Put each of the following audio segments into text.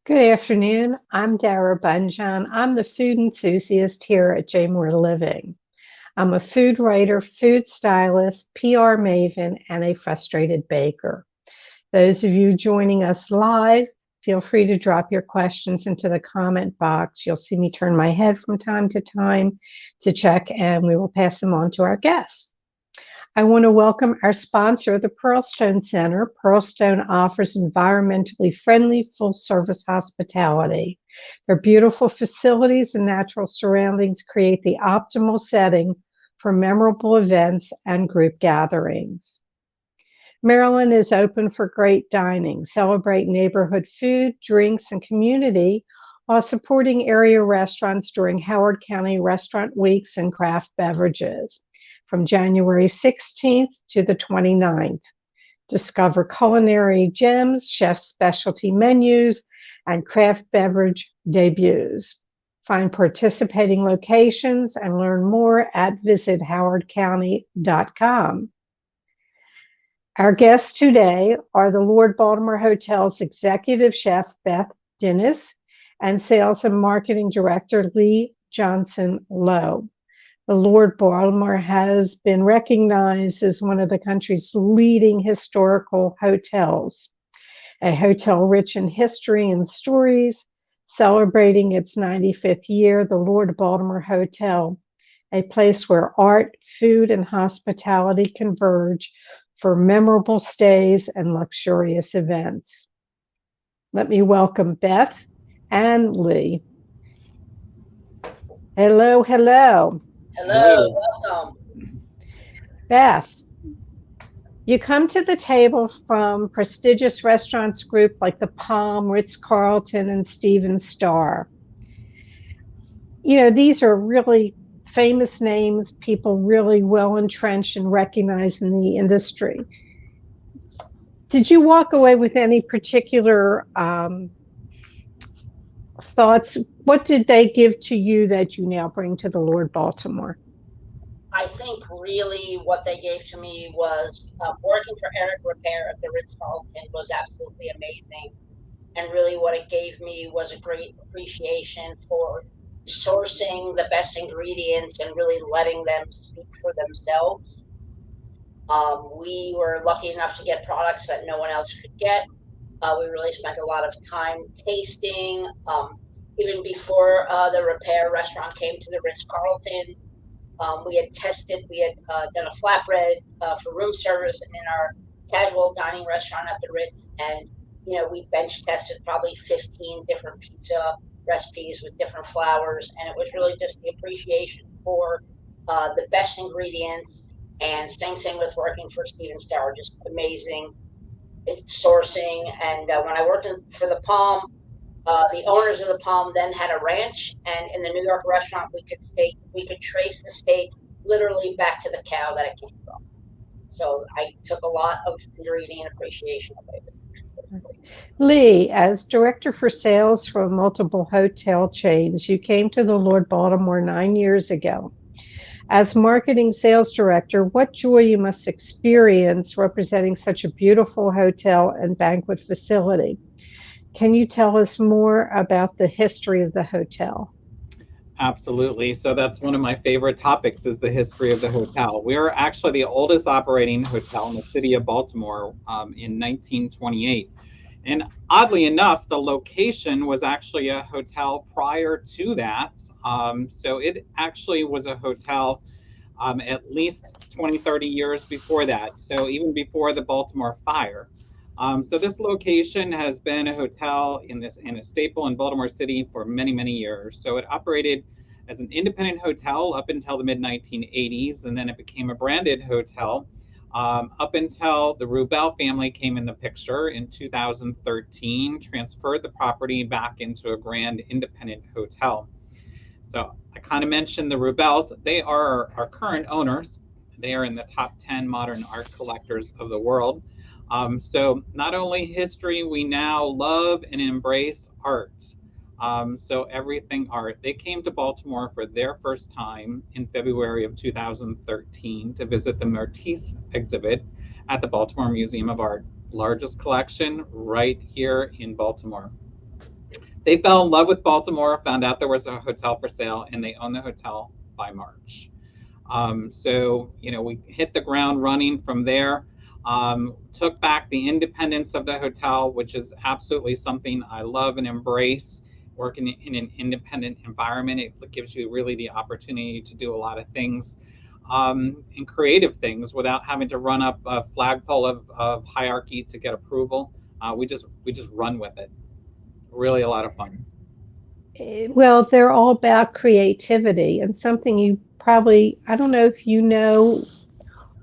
Good afternoon. I'm Dara Bunjon. I'm the food enthusiast here at J More Living. I'm a food writer, food stylist, PR maven, and a frustrated baker. Those of you joining us live, feel free to drop your questions into the comment box. You'll see me turn my head from time to time to check, and we will pass them on to our guests. I want to welcome our sponsor, the Pearlstone Center. Pearlstone offers environmentally friendly, full-service hospitality. Their beautiful facilities and natural surroundings create the optimal setting for memorable events and group gatherings. Maryland is open for great dining. Celebrate neighborhood food, drinks, and community while supporting area restaurants during Howard County Restaurant Weeks and craft beverages from January 16th to the 29th. Discover culinary gems, chef specialty menus, and craft beverage debuts. Find participating locations and learn more at visithowardcounty.com. Our guests today are the Lord Baltimore Hotel's executive chef, Beth Dinice, and sales and marketing director, Lee Johnson-Lowe. The Lord Baltimore has been recognized as one of the country's leading historical hotels, a hotel rich in history and stories. Celebrating its 95th year, the Lord Baltimore Hotel, a place where art, food, and hospitality converge for memorable stays and luxurious events. Let me welcome Beth and Lee. Hello, hello. Hello, welcome. Beth, you come to the table from prestigious restaurants group like the Palm, Ritz-Carlton, and Steven Starr. You know, these are really famous names, people really well entrenched and recognized in the industry. Did you walk away with any particular thoughts? What did they give to you that you now bring to the Lord Baltimore? I think really what they gave to me was working for Eric Repair at the Ritz-Carlton was absolutely amazing. And really what it gave me was a great appreciation for sourcing the best ingredients and really letting them speak for themselves. We were lucky enough to get products that no one else could get. We really spent a lot of time tasting. Even before the Repair restaurant came to the Ritz-Carlton, we had done a flatbread for room service and in our casual dining restaurant at the Ritz. And, you know, we bench tested probably 15 different pizza recipes with different flours. And it was really just the appreciation for the best ingredients. And same thing with working for Steven Starr, just amazing sourcing. And when I worked for the Palm, the owners of the Palm then had a ranch, and in the New York restaurant, we could trace the steak literally back to the cow that it came from. So I took a lot of ingredient appreciation away with me. Lee, as director for sales for multiple hotel chains, you came to the Lord Baltimore 9 years ago. As marketing sales director, what joy you must experience representing such a beautiful hotel and banquet facility. Can you tell us more about the history of the hotel? Absolutely. So that's one of my favorite topics is the history of the hotel. We are actually the oldest operating hotel in the city of Baltimore in 1928. And oddly enough, the location was actually a hotel prior to that. So it actually was a hotel at least 20, 30 years before that. So even before the Baltimore fire. So this location has been a hotel in a staple in Baltimore City for many, many years. So it operated as an independent hotel up until the mid 1980s, and then it became a branded hotel up until the Rubel family came in the picture in 2013, transferred the property back into a grand independent hotel. So I kind of mentioned the Rubels. They are our current owners. They are in the top 10 modern art collectors of the world. So not only history, we now love and embrace art. So everything art. They came to Baltimore for their first time in February of 2013 to visit the Matisse exhibit at the Baltimore Museum of Art, largest collection right here in Baltimore. They fell in love with Baltimore, found out there was a hotel for sale, and they owned the hotel by March. So, we hit the ground running from there, took back the independence of the hotel, which is absolutely something I love and embrace. Working in an independent environment, it gives you really the opportunity to do a lot of things, and creative things without having to run up a flagpole of hierarchy to get approval. We just run with it. Really a lot of fun. Well, they're all about creativity and something you probably, I don't know if you know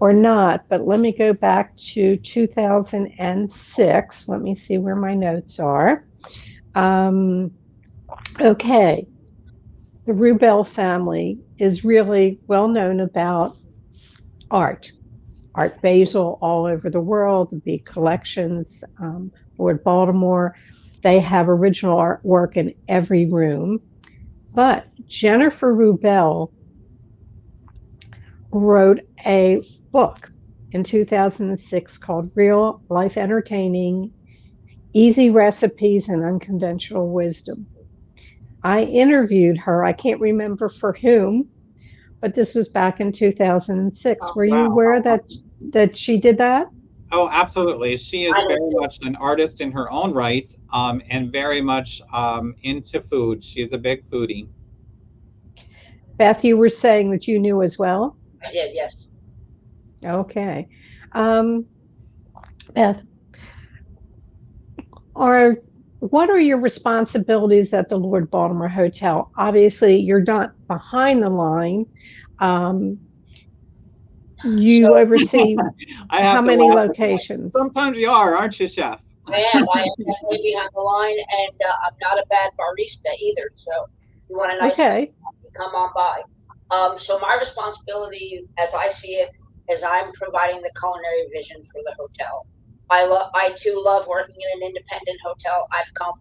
or not, but let me go back to 2006. Let me see where my notes are. Um, okay, the Rubel family is really well known about art. Art Basel all over the world, the big collections, Lord Baltimore. They have original artwork in every room. But Jennifer Rubel wrote a book in 2006 called Real Life Entertaining, Easy Recipes and Unconventional Wisdom. I interviewed her. I can't remember for whom, but this was back in 2006. Oh, Were you wow. aware that she did that? Oh, absolutely. She is I very know. much an artist in her own right, and very much into food. She's a big foodie. Beth, you were saying that you knew as well? I did, yes. Okay. Um, Beth, are what are your responsibilities at the Lord Baltimore Hotel? Obviously, you're not behind the line. Um, So you oversee I how have to many laugh at that. locations? Sometimes you are, aren't you, Chef? I am definitely behind the line, and I'm not a bad barista either. So if you want a nice cup of Okay. coffee, come on by. So my responsibility, as I see it, is I'm providing the culinary vision for the hotel. I too love working in an independent hotel. I've come,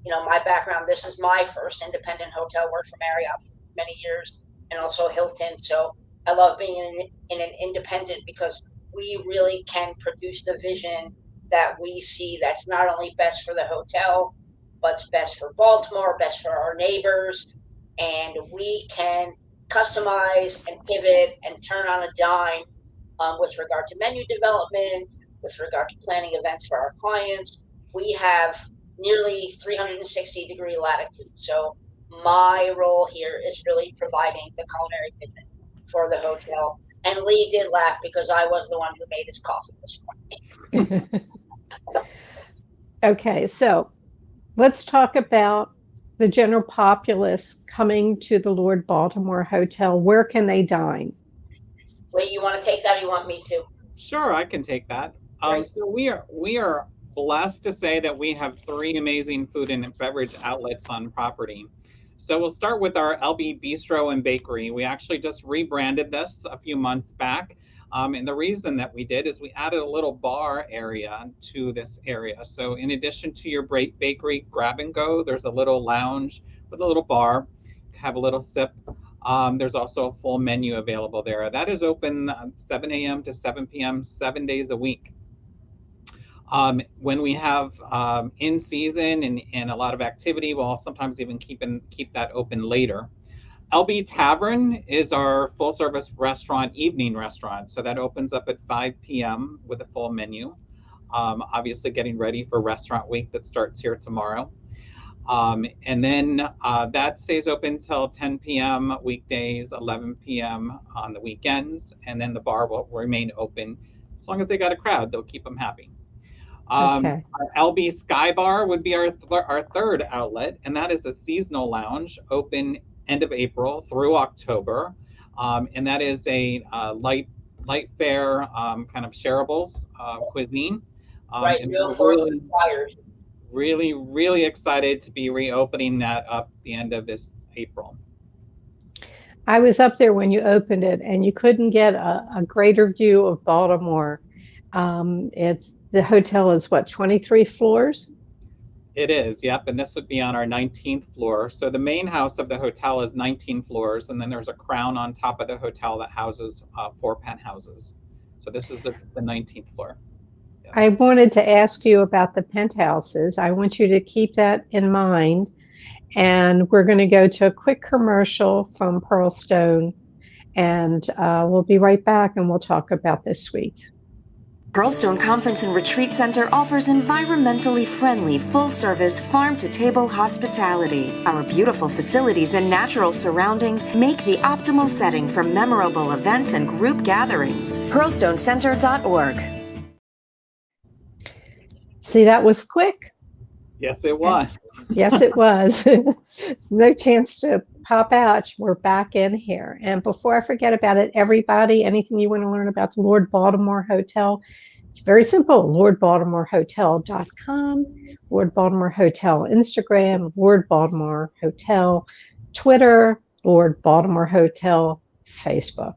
my background. This is my first independent hotel. Worked for Marriott for many years, and also Hilton. So I love being in an independent because we really can produce the vision that we see that's not only best for the hotel, but it's best for Baltimore, best for our neighbors, and we can customize and pivot and turn on a dime with regard to menu development, with regard to planning events for our clients. We have nearly 360-degree latitude. So my role here is really providing the culinary vision for the hotel. And Lee did laugh because I was the one who made his coffee this Okay, so let's talk about the general populace coming to the Lord Baltimore Hotel. Where can they dine? morning. Lee, you want to take that or you want me to? Sure, I can take that. Great. So we are blessed to say that we have three amazing food and beverage outlets on property. So we'll start with our LB Bistro and Bakery. We actually just rebranded this a few months back. And the reason that we did is we added a little bar area to this area. So in addition to your bakery grab and go, there's a little lounge with a little bar, have a little sip. There's also a full menu available there. That is open 7 a.m. to 7 p.m., 7 days a week. When we have in season and a lot of activity, we'll sometimes even keep that open later. LB Tavern is our full service restaurant, evening restaurant. So that opens up at 5 p.m. with a full menu. Obviously, getting ready for restaurant week that starts here tomorrow. And then that stays open till 10 p.m. weekdays, 11 p.m. on the weekends. And then the bar will remain open. As long as they got a crowd, they'll keep them happy. Okay. Our LB Sky Bar would be our third outlet, and that is a seasonal lounge open end of April through October. And that is a light fare kind of shareables cuisine. Right, And no we're fork really, required. really, really excited to be reopening that up the end of this April. I was up there when you opened it, and you couldn't get a greater view of Baltimore. It's the hotel is what, 23 floors? It is, yep, and this would be on our 19th floor. So the main house of the hotel is 19 floors, and then there's a crown on top of the hotel that houses 4 penthouses. So this is the 19th floor. I wanted to ask you about the penthouses. I want you to keep that in mind. And we're going to go to a quick commercial from Pearl Stone, and we'll be right back, and we'll talk about this suite. Pearlstone Conference and Retreat Center offers environmentally friendly, full-service, farm-to-table hospitality. Our beautiful facilities and natural surroundings make the optimal setting for memorable events and group gatherings. PearlstoneCenter.org. See, that was quick. Yes, it was. Yes, it was. No chance to pop out. We're back in here. And before I forget about it, everybody, anything you want to learn about the Lord Baltimore Hotel, it's very simple. LordBaltimoreHotel.com, Lord Baltimore Hotel Instagram, Lord Baltimore Hotel Twitter, Lord Baltimore Hotel Facebook.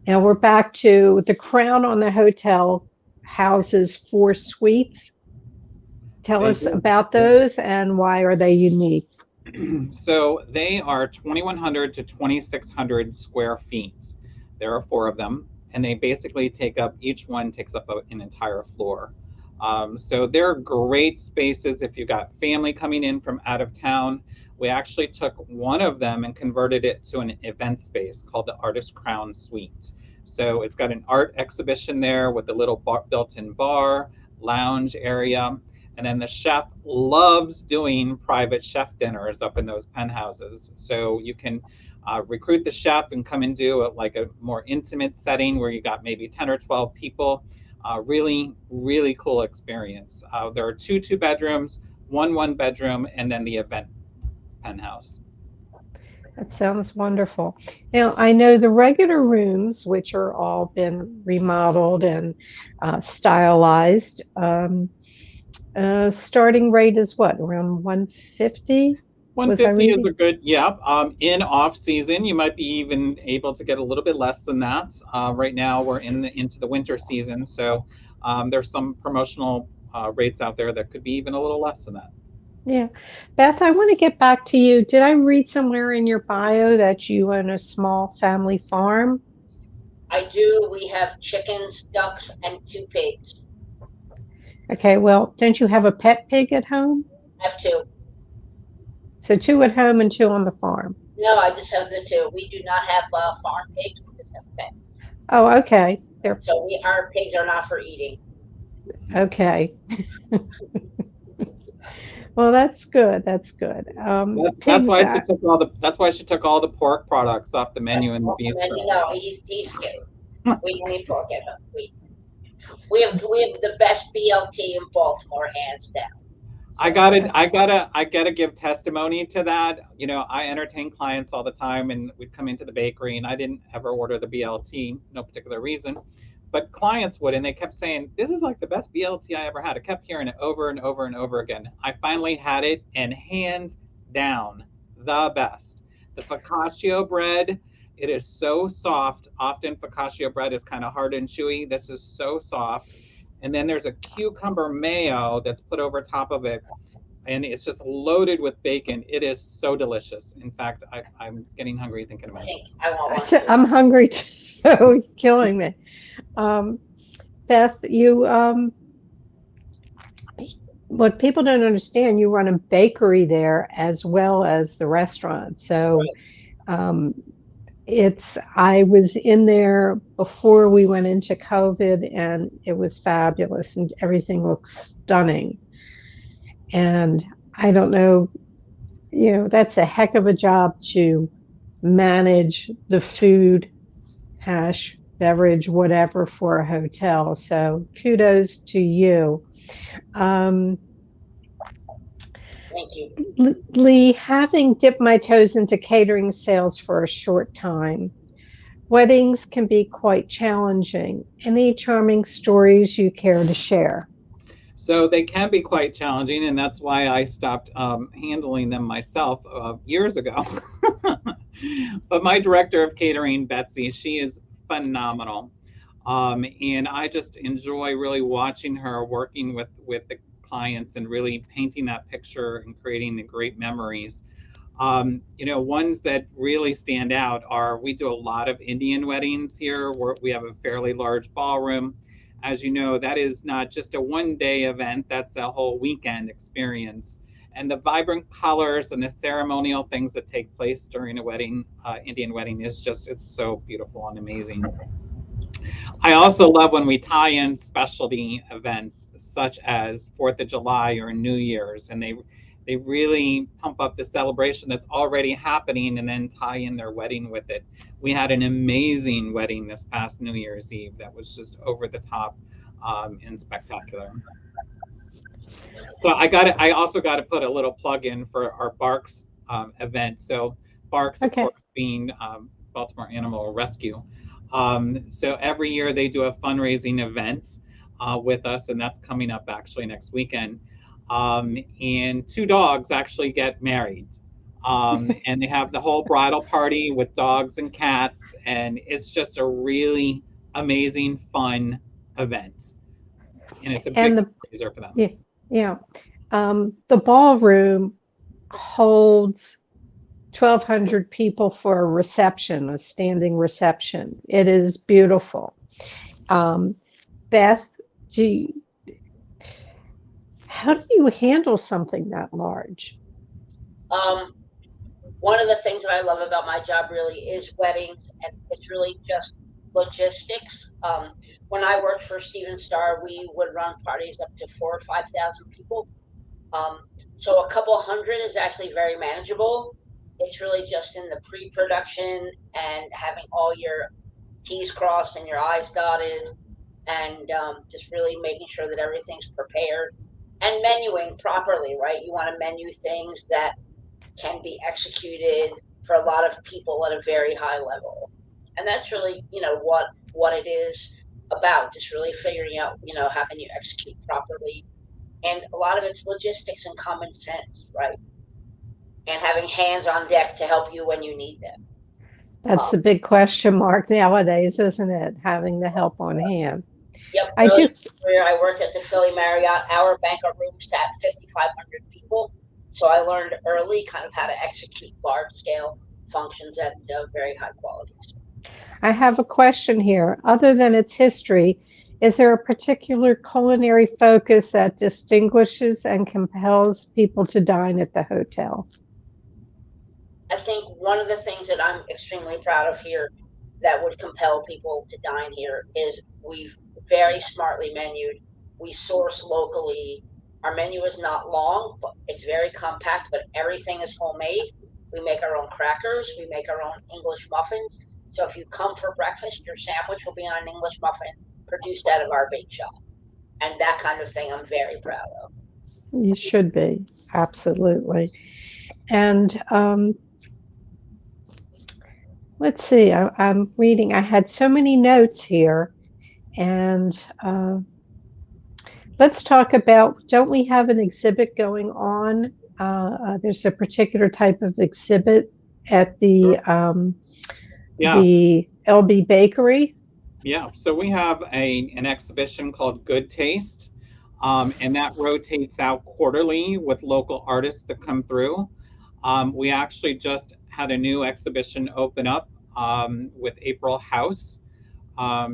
Now we're back to the crown on the hotel houses 4 suites. Tell us about those and why are they unique? So they are 2,100 to 2,600 square feet. There are 4 of them, and they basically each one takes up an entire floor. So they're great spaces if you've got family coming in from out of town. We actually took one of them and converted it to an event space called the Artist Crown Suite. So it's got an art exhibition there with a little built-in bar, lounge area. And then the chef loves doing private chef dinners up in those penthouses. So you can recruit the chef and come and do a more intimate setting where you got maybe 10 or 12 people. Really, really cool experience. There are 2 2-bedrooms, 1 1-bedroom, and then the event penthouse. That sounds wonderful. Now, I know the regular rooms, which are all been remodeled and stylized, starting rate is what, around 150? 150 is a good, yeah. In off season, you might be even able to get a little bit less than that. Right now, we're into the winter season, so there's some promotional rates out there that could be even a little less than that. Yeah. Beth, I want to get back to you. Did I read somewhere in your bio that you own a small family farm? I do. We have chickens, ducks, and 2 pigs. Okay, well, don't you have a pet pig at home? I have 2. So 2 at home and 2 on the farm. No, I just have the 2. We do not have farm pigs. We just have pets. Oh, okay. So our pigs are not for eating. Okay. Well, that's good. That's good. That's why she took all the pork products off the menu in the beef. No, he's scared. We don't eat pork at home. We have the best BLT in Baltimore, hands down. I gotta give testimony to that. You know, I entertain clients all the time, and we'd come into the bakery, and I didn't ever order the BLT, no particular reason, but clients would, and they kept saying, "This is like the best BLT I ever had." I kept hearing it over and over and over again. I finally had it, and hands down, the best. The focaccia bread, it is so soft. Often focaccia bread is kind of hard and chewy. This is so soft. And then there's a cucumber mayo that's put over top of it, and it's just loaded with bacon. It is so delicious. In fact, I'm getting hungry thinking about it. I want one. I'm hungry too. You're killing me. Beth, you what people don't understand, you run a bakery there as well as the restaurant. So I was in there before we went into COVID, and it was fabulous, and everything looks stunning. And I don't know, that's a heck of a job to manage the food, hash, beverage, whatever for a hotel. So kudos to you. Thank you. Lee, having dipped my toes into catering sales for a short time, weddings can be quite challenging. Any charming stories you care to share? So they can be quite challenging, and that's why I stopped handling them myself years ago. But my director of catering, Betsy, she is phenomenal. And I just enjoy really watching her working with the clients and really painting that picture and creating the great memories. Ones that really stand out are, we do a lot of Indian weddings here, where we have a fairly large ballroom. As you know, that is not just a one-day event, that's a whole weekend experience. And the vibrant colors and the ceremonial things that take place during a wedding, Indian wedding, is just, it's so beautiful and amazing. I also love when we tie in specialty events such as 4th of July or New Year's, and they really pump up the celebration that's already happening and then tie in their wedding with it. We had an amazing wedding this past New Year's Eve that was just over the top and spectacular. So I also got to put a little plug in for our Barks event. So Barks, of course, being Baltimore Animal Rescue. So every year they do a fundraising event with us, and that's coming up actually next weekend. And 2 dogs actually get married. And they have the whole bridal party with dogs and cats, and it's just a really amazing, fun event. And it's a big fundraiser for them. Yeah. Yeah. The ballroom holds 1,200 people for a reception, a standing reception. It is beautiful. Beth, how do you handle something that large? One of the things that I love about my job really is weddings, and it's really just logistics. When I worked for Steven Starr, we would run parties up to 4,000 or 5,000 people. So a couple hundred is actually very manageable. It's really just in the pre-production and having all your T's crossed and your I's dotted, and just really making sure that everything's prepared and menuing properly, right? You want to menu things that can be executed for a lot of people at a very high level. And that's really, what it is about, just really figuring out, how can you execute properly. And a lot of it's logistics and common sense, right? And having hands on deck to help you when you need them. That's the big question mark nowadays, isn't it? Having the help on hand. Yep. I worked at the Philly Marriott. Our banquet room sat 5,500 people. So I learned early kind of how to execute large scale functions at very high quality. I have a question here. Other than its history, is there a particular culinary focus that distinguishes and compels people to dine at the hotel? I think one of the things that I'm extremely proud of here that would compel people to dine here is we've very smartly menued. We source locally. Our menu is not long, but it's very compact, but everything is homemade. We make our own crackers. We make our own English muffins. So if you come for breakfast, your sandwich will be on an English muffin produced out of our bake shop. And that kind of thing I'm very proud of. You should be, absolutely. And let's see, I'm reading, I had so many notes here, and let's talk about, don't we have an exhibit going on? There's a particular type of exhibit at the LB Bakery. Yeah, so we have an exhibition called Good Taste, and that rotates out quarterly with local artists that come through. We actually just had a new exhibition open up with April House.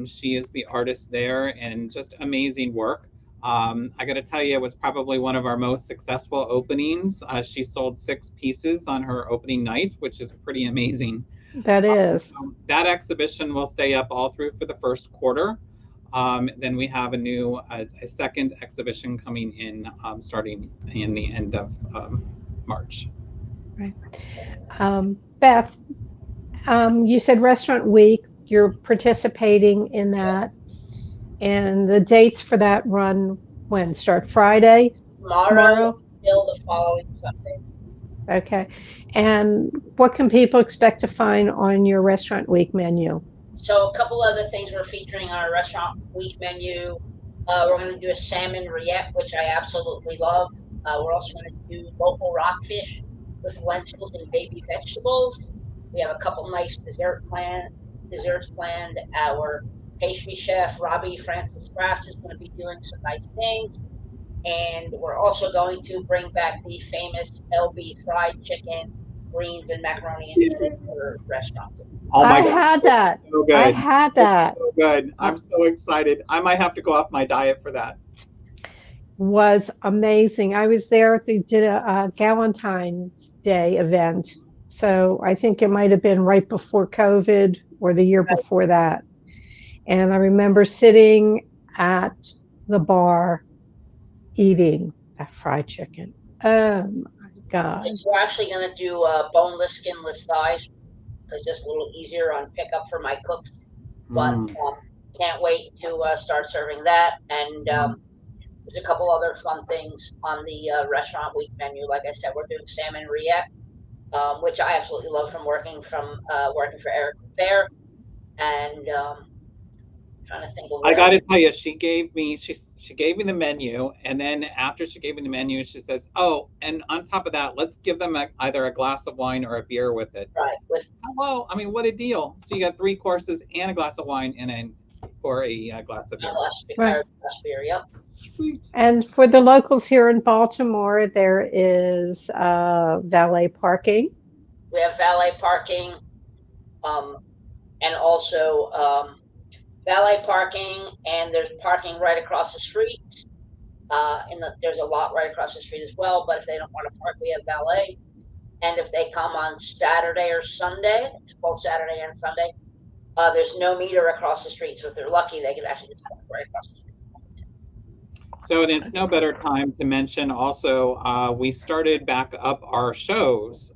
She is the artist there, and just amazing work. I got to tell you, it was probably one of our most successful openings. She sold 6 pieces on her opening night, which is pretty amazing. That is. That exhibition will stay up all through for the first quarter. Then we have a second exhibition coming in starting in the end of March. Right. Beth, you said Restaurant Week, you're participating in that. And the dates for that run when? Start Friday? Tomorrow? Till the following Sunday. Okay. And what can people expect to find on your Restaurant Week menu? So a couple other things we're featuring on our Restaurant Week menu. We're going to do a salmon rillette, which I absolutely love. We're also going to do local rockfish with lentils and baby vegetables. We have a couple nice desserts planned. Our pastry chef, Robbie Francis Crafts, is going to be doing some nice things. And we're also going to bring back the famous LB fried chicken, greens, and macaroni and cheese for restaurant. Oh my God. Had that. So good. I had that. So good. I'm so excited. I might have to go off my diet for that. was amazing. I was there. They did a Valentine's Day event. So I think it might have been right before COVID or the year Right. before that. And I remember sitting at the bar eating that fried chicken. Oh my God. We're actually going to do boneless, skinless thighs. It's just a little easier on pickup for my cooks. But can't wait to start serving that. And there's a couple other fun things on the restaurant week menu. Like I said, we're doing salmon rillette, which I absolutely love from working for Eric Bear. And trying to think of I got to tell you, she gave me the menu, and then after she gave me the menu, she says, "Oh, and on top of that, let's give them either a glass of wine or a beer with it." Right. Hello, I mean, what a deal! So you got 3 courses and a glass of wine and a glass of beer. Glass beer, yep. Sweet. And for the locals here in Baltimore, there is valet parking. We have valet parking, and also valet parking, and there's parking right across the street. There's a lot right across the street as well. But if they don't want to park, we have valet. And if they come on Saturday or Sunday, it's both Saturday and Sunday, there's no meter across the street. So if they're lucky, they can actually just park right across the street. So it's no better time to mention also, we started back up our shows.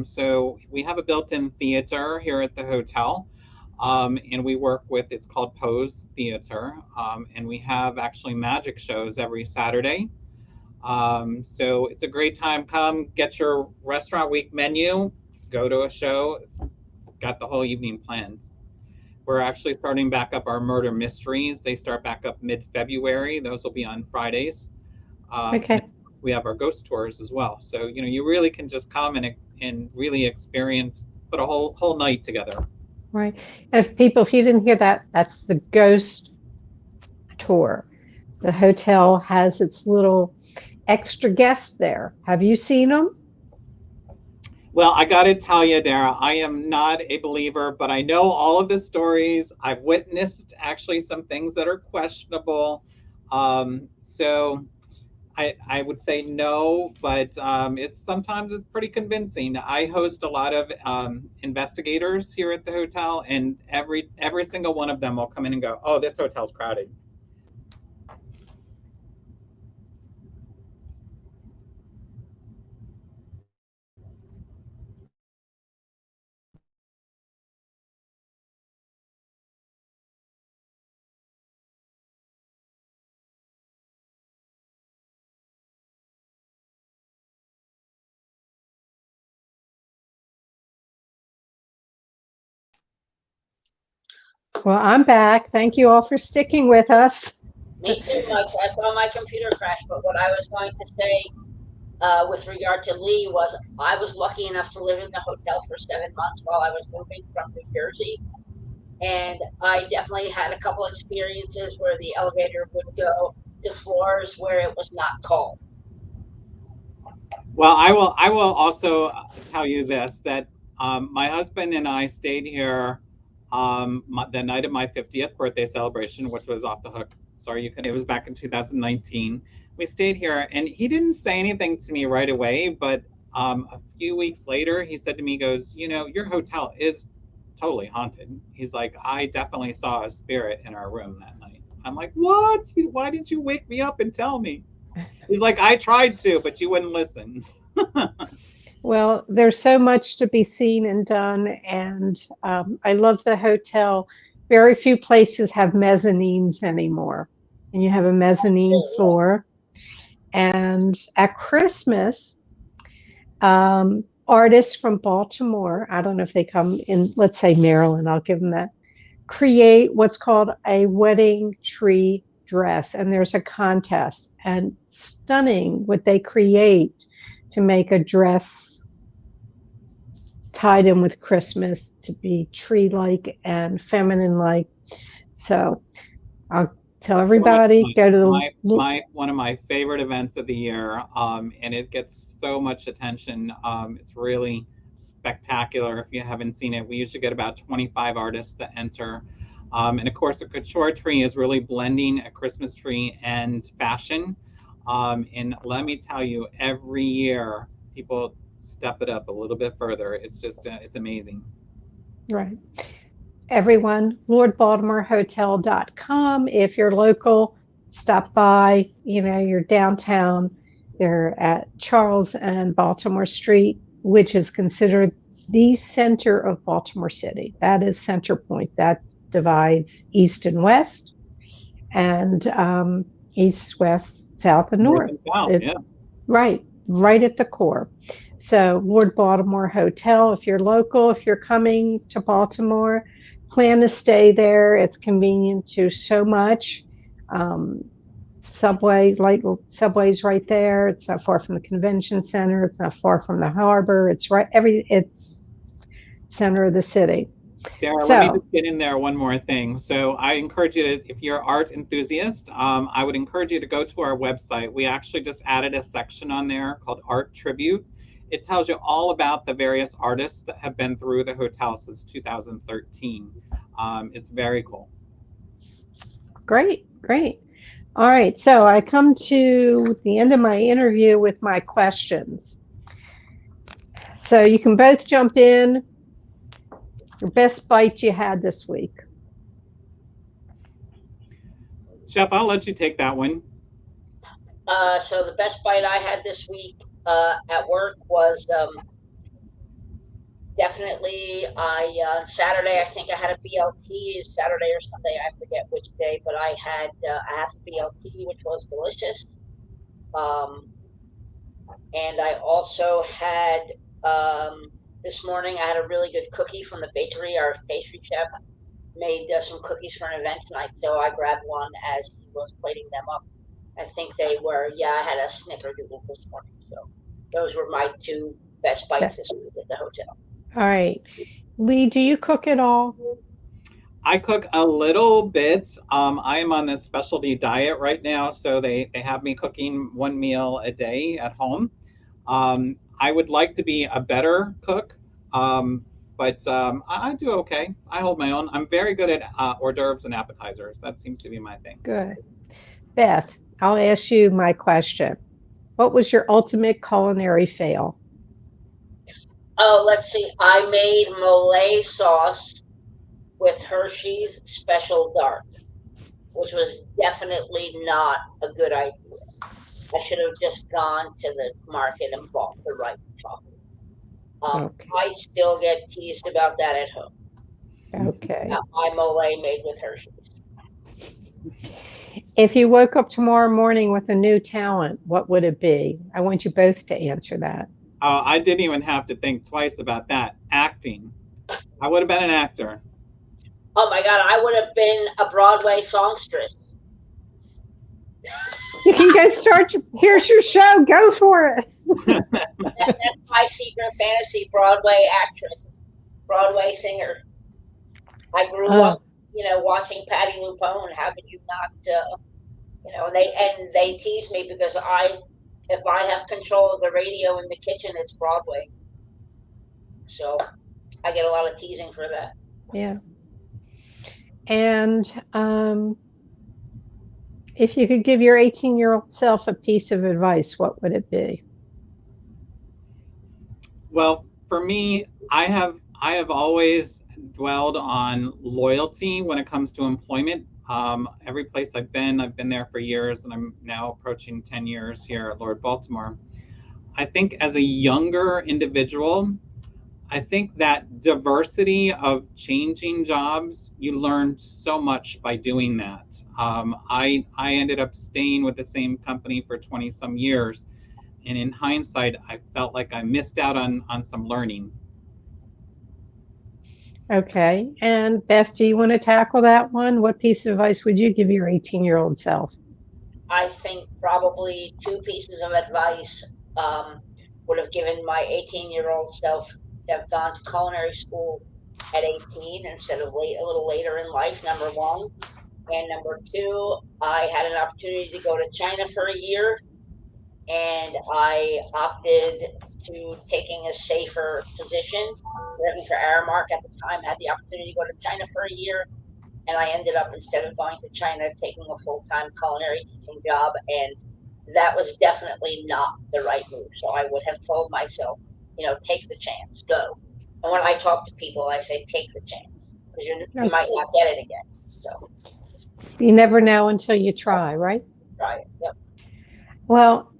So we have a built-in theater here at the hotel. And we work with, it's called Pose Theater. And we have actually magic shows every Saturday. So it's a great time. Come get your restaurant week menu, go to a show, got the whole evening planned. We're actually starting back up our murder mysteries. They start back up mid-February. Those will be on Fridays. Okay. We have our ghost tours as well. So, you really can just come and really experience, put a whole night together. Right. And if you didn't hear that, that's the ghost tour. The hotel has its little extra guests there. Have you seen them? Well, I got to tell you, Dara, I am not a believer, but I know all of the stories. I've witnessed actually some things that are questionable. So I would say no, but sometimes it's pretty convincing. I host a lot of investigators here at the hotel, and every single one of them will come in and go, "Oh, this hotel's crowded." Well, I'm back. Thank you all for sticking with us. Me too, Mike. I saw my computer crash, but what I was going to say with regard to Lee was I was lucky enough to live in the hotel for 7 months while I was moving from New Jersey. And I definitely had a couple experiences where the elevator would go to floors where it was not cold. Well, I will also tell you this, that my husband and I stayed here the night of my 50th birthday celebration, which was off the hook. Sorry, it was back in 2019. We stayed here, and he didn't say anything to me right away, but a few weeks later, he said to me, he goes, your hotel is totally haunted. He's like, I definitely saw a spirit in our room that night. I'm like, what? Why didn't you wake me up and tell me? He's like, I tried to, but you wouldn't listen. Well, there's so much to be seen and done, and I love the hotel. Very few places have mezzanines anymore, and you have a mezzanine floor. And at Christmas, artists from Baltimore, I don't know if they come in, let's say Maryland, I'll give them that, create what's called a wedding tree dress. And there's a contest, and stunning what they create to make a dress tied in with Christmas to be tree-like and feminine-like. So I'll tell everybody, go to the one of my favorite events of the year, and it gets so much attention. It's really spectacular. If you haven't seen it, we usually get about 25 artists that enter. And of course, the couture tree is really blending a Christmas tree and fashion. And let me tell you, every year people step it up a little bit further. It's just, it's amazing. Right. Everyone, lordbaltimorehotel.com. If you're local, stop by. You're downtown. They're at Charles and Baltimore Street, which is considered the center of Baltimore City. That is center point. That divides east and west, and east, west, south, and north. And south, yeah. Right at the core. So Lord Baltimore Hotel, if you're local, if you're coming to Baltimore, plan to stay there. It's convenient to so much. Subway's right there. It's not far from the convention center. It's not far from the harbor. It's center of the city. Dara, let me just get in there one more thing. So I encourage you to, if you're an art enthusiast, I would encourage you to go to our website. We actually just added a section on there called Art Tribute. It tells you all about the various artists that have been through the hotel since 2013. It's very cool. Great. All right, so I come to the end of my interview with my questions. So you can both jump in. Your best bite you had this week. Chef, I'll let you take that one. So the best bite I had this week at work was definitely Saturday. I think I had a BLT, Saturday or Sunday, I forget which day, but I had a half BLT, which was delicious. And I also had this morning I had a really good cookie from the bakery. Our pastry chef made some cookies for an event tonight, so I grabbed one as he was plating them up. I think they were, I had a snickerdoodle this morning. So those were my two best bites this week at the hotel. All right. Lee, do you cook at all? I cook a little bit. I am on this specialty diet right now, so they have me cooking one meal a day at home. I would like to be a better cook, but I do okay. I hold my own. I'm very good at hors d'oeuvres and appetizers. That seems to be my thing. Good. Beth, I'll ask you my question. What was your ultimate culinary fail? Oh, let's see. I made Malay sauce with Hershey's Special Dark, which was definitely not a good idea. I should have just gone to the market and bought the right chocolate. Okay. I still get teased about that at home. Okay. My Malay made with Hershey's. If you woke up tomorrow morning with a new talent, what would it be? I want you both to answer that. I didn't even have to think twice about that. Acting. I would have been an actor. Oh my God, I would have been a Broadway songstress. You can go start here's your show, go for it. That's my secret fantasy, Broadway actress, Broadway singer. I grew up, watching Patti LuPone. How could you not, and they tease me because if I have control of the radio in the kitchen, it's Broadway. So I get a lot of teasing for that. Yeah. And if you could give your 18-year-old self a piece of advice, what would it be? Well, for me, I have always dwelled on loyalty when it comes to employment. Every place I've been there for years, and I'm now approaching 10 years here at Lord Baltimore. I think as a younger individual, I think that diversity of changing jobs, you learn so much by doing that. I ended up staying with the same company for 20 some years. And in hindsight, I felt like I missed out on some learning. Okay. And Beth, do you want to tackle that one? What piece of advice would you give your 18-year-old self? I think probably two pieces of advice would have given my 18-year-old self to have gone to culinary school at 18 instead of a little later in life, number one. And number two, I had an opportunity to go to China for a year, and I opted to taking a safer position. Working for Aramark at the time, had the opportunity to go to China for a year, and I ended up, instead of going to China, taking a full-time culinary teaching job, and that was definitely not the right move. So I would have told myself, take the chance, go. And when I talk to people, I say, take the chance, because you might not get it again. So You never know until you try, right? try it. Yep. Well,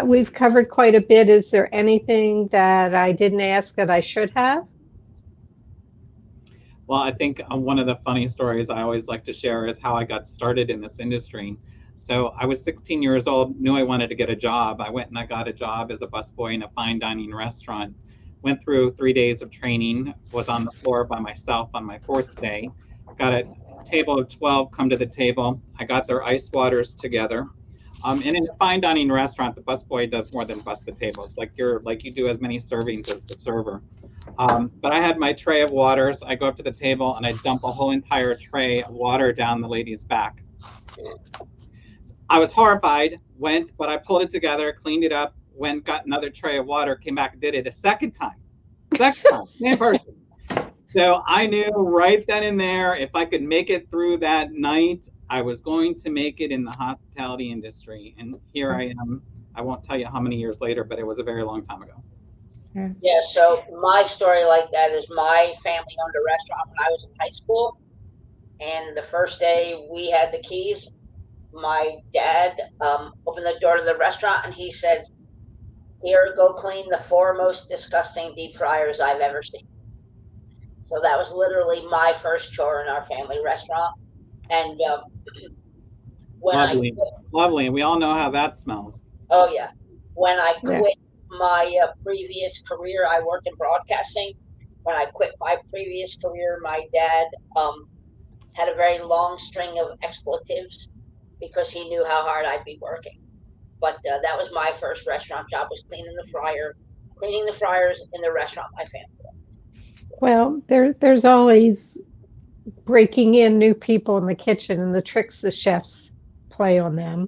we've covered quite a bit. Is there anything that I didn't ask that I should have? Well, I think one of the funny stories I always like to share is how I got started in this industry. So I was 16 years old, knew I wanted to get a job. I went and I got a job as a busboy in a fine dining restaurant. Went through 3 days of training, was on the floor by myself on my fourth day. Got a table of 12 come to the table. I got their ice waters together. And in a fine dining restaurant, the busboy does more than bus the tables. Like you do as many servings as the server. But I had my tray of waters. I go up to the table and I dump a whole entire tray of water down the lady's back. I was horrified, but I pulled it together, cleaned it up, went, got another tray of water, came back and did it a second time, same person. So I knew right then and there, if I could make it through that night, I was going to make it in the hospitality industry. And here I am. I won't tell you how many years later, but it was a very long time ago. Yeah, so my story like that is my family owned a restaurant when I was in high school. And the first day we had the keys, my dad opened the door to the restaurant and he said, "Here, go clean the 4 most disgusting deep fryers I've ever seen." So that was literally my first chore in our family restaurant. And when lovely. We all know how that smells. Oh, yeah. When I quit my previous career, I worked in broadcasting. When I quit my previous career, my dad had a very long string of expletives because he knew how hard I'd be working. But that was my first restaurant job, was cleaning the fryers in the restaurant my family. Well, there's always breaking in new people in the kitchen and the tricks the chefs play on them.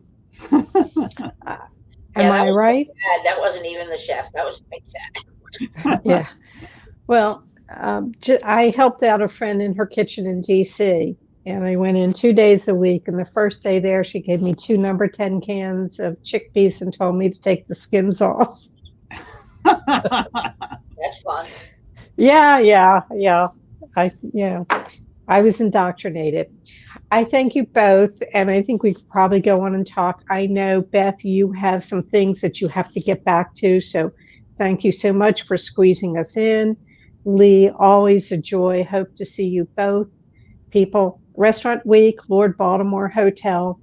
Am I right? That wasn't even the chef. That was my dad. Yeah. Well, I helped out a friend in her kitchen in DC, and I went in 2 days a week. And the first day there, she gave me 2 number 10 cans of chickpeas and told me to take the skins off. That's fun. Yeah. I was indoctrinated. I thank you both, and I think we could probably go on and talk. I know, Beth, you have some things that you have to get back to, so thank you so much for squeezing us in. Lee, always a joy. Hope to see you both. People, Restaurant Week, Lord Baltimore Hotel,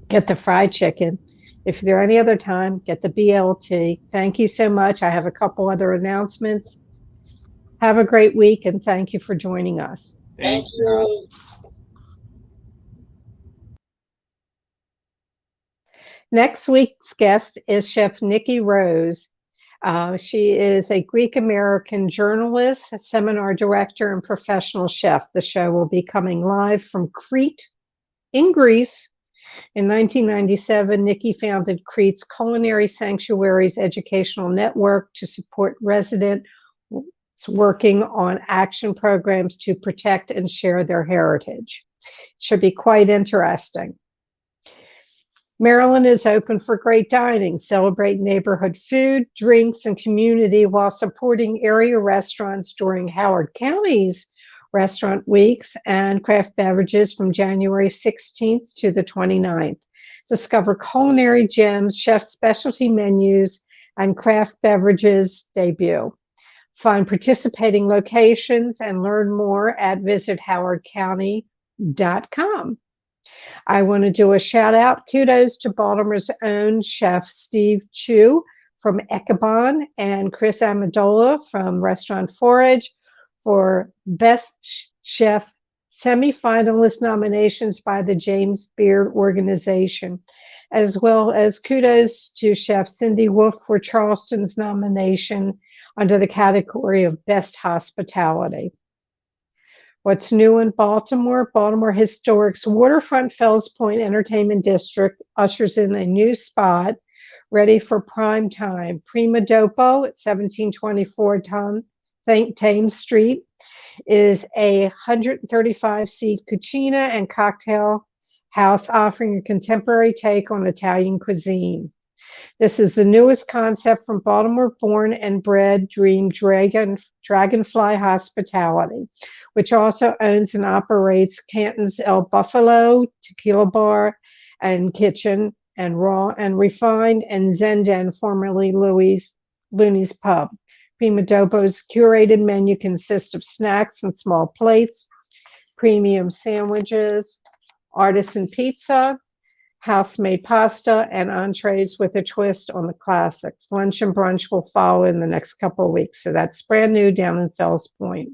get the fried chicken. If there any other time, get the BLT. Thank you so much. I have a couple other announcements. Have a great week, and thank you for joining us. Thank you. Next week's guest is Chef Nikki Rose. She is a Greek-American journalist, a seminar director, and professional chef. The show will be coming live from Crete in Greece. In 1997, Nikki founded Crete's Culinary Sanctuaries Educational Network to support residents working on action programs to protect and share their heritage. Should be quite interesting. Maryland is open for great dining. Celebrate neighborhood food, drinks, and community while supporting area restaurants during Howard County's Restaurant Weeks and craft beverages from January 16th to the 29th. Discover culinary gems, chef specialty menus, and craft beverages debut. Find participating locations and learn more at visithowardcounty.com. I want to do a shout out. Kudos to Baltimore's own chef Steve Chu from Ecabon and Chris Amendola from Restaurant Forage for Best Chef semifinalist nominations by the James Beard Organization, as well as kudos to Chef Cindy Wolf for Charleston's nomination under the category of Best Hospitality. What's new in Baltimore? Baltimore Historic's Waterfront Fells Point Entertainment District ushers in a new spot ready for prime time. Prima Dopo at 1724 Thames Street is a 135-seat cucina and cocktail house offering a contemporary take on Italian cuisine. This is the newest concept from Baltimore-born and bred Dream Dragonfly Hospitality, which also owns and operates Canton's El Buffalo Tequila Bar and Kitchen, and Raw and Refined, and Zenden, formerly Looney's Pub. Prima Dopo's curated menu consists of snacks and small plates, premium sandwiches, artisan pizza, house-made pasta, and entrees with a twist on the classics. Lunch and brunch will follow in the next couple of weeks. So that's brand new down in Fells Point.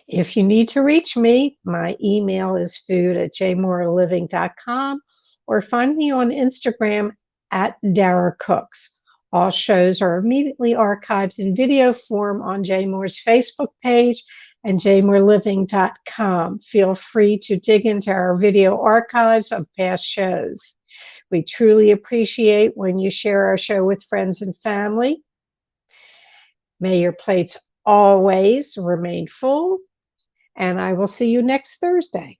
If you need to reach me, my email is food@jmoreliving.com, or find me on Instagram @DaraCooks. All shows are immediately archived in video form on JMOR's Facebook page and jmoreliving.com. Feel free to dig into our video archives of past shows. We truly appreciate when you share our show with friends and family. May your plates always remain full, and I will see you next Thursday.